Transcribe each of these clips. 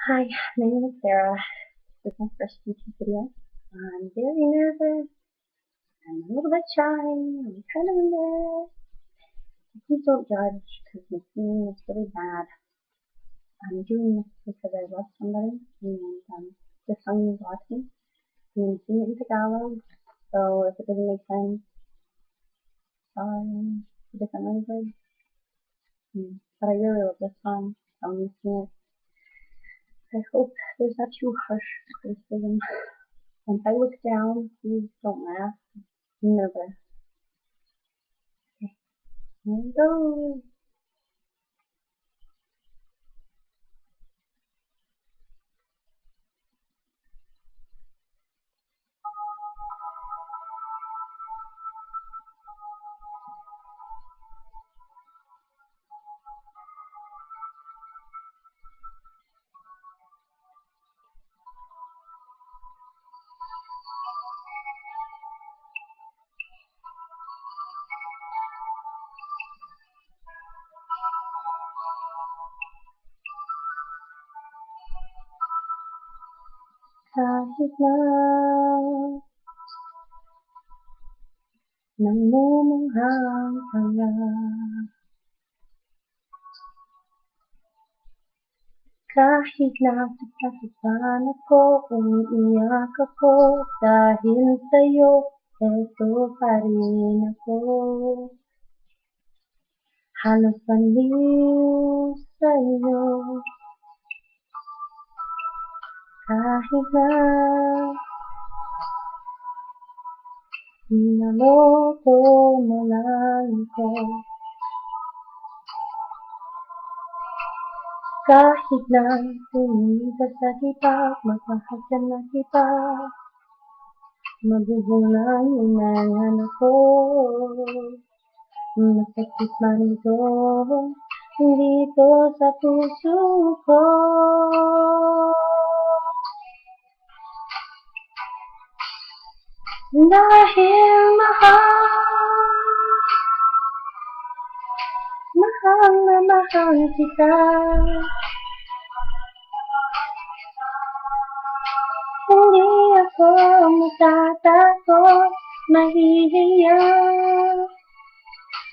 Hi, my name is Sarah. This is my first YouTube video. I'm very nervous. I'm a little bit shy. I'm kind of embarrassed. Please don't judge because my singing is really bad. I'm doing this because I love somebody and the song means a lot to me. I'm going to sing it in Tagalog, so if it doesn't make sense, sorry. It doesn't language. But I really love this song, so I'm going to sing it. I hope there's not too harsh criticism. And if I look down, please don't laugh. I'm nervous. Okay, here we go. Kahit na namumuhang tanga, kahit nasasaktan ako, umiiyak ako, dahil sa'yo, eto pa rin ako. Halos baliw sa'yo, kahit na naloko mo lang ako. Kahit na tumingin ka sa kita, magmahal ka na kita, magugulangan ako. Masakit man ito, hindi ito sa puso ko. Dahil mahal na mahal kita. Hindi ako matatakot, mahihiya.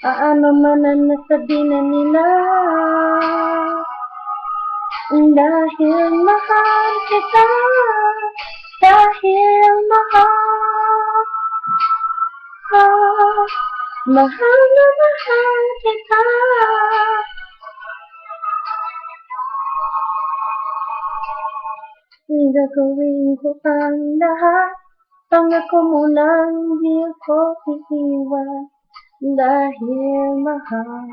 Ano man ang nasabihin nila. Dahil mahal kita, dahil mahal na mahal kita. Gagawin ko ang lahat, pangako mo lang di ako iiwan. Dahil mahal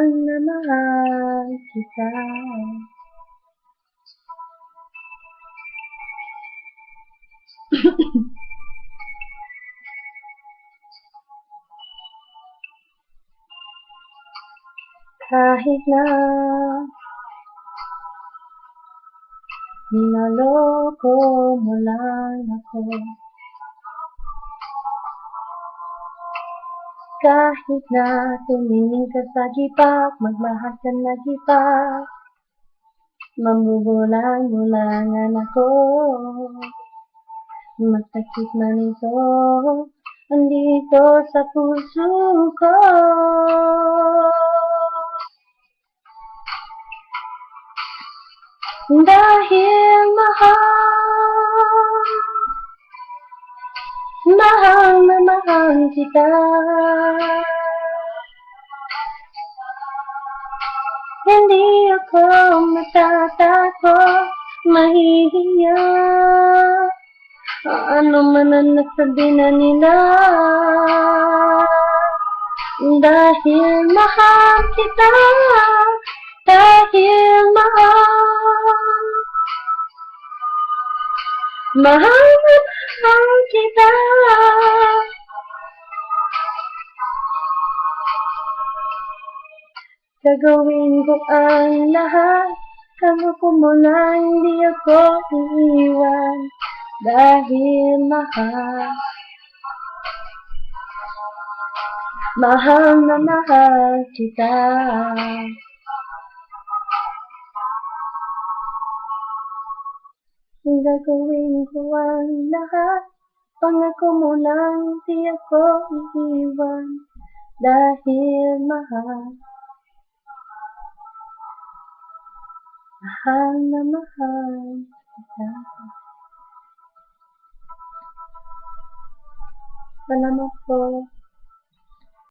na mahal kita. Kahit na naloko mo lang ako, kahit na tumingin ka sa gipak, magmahal ka na gipak, mamugulang-gulangan ako. Masakit man ito, andito sa puso ko. Dahil mahal na mahal kita. Hindi ako matatakot, mahihiya. Ano man ang nasabihin nila. Dahil mahal kita, dahil mahal na mahal kita. Gagawin ko ang lahat, pangako mo lang hindi ako iiwan. Dahil mahal na mahal kita. Gagawin ko ang lahat, pangako mo lang di ako iiwan, dahil mahal na mahal kita. Salamat po.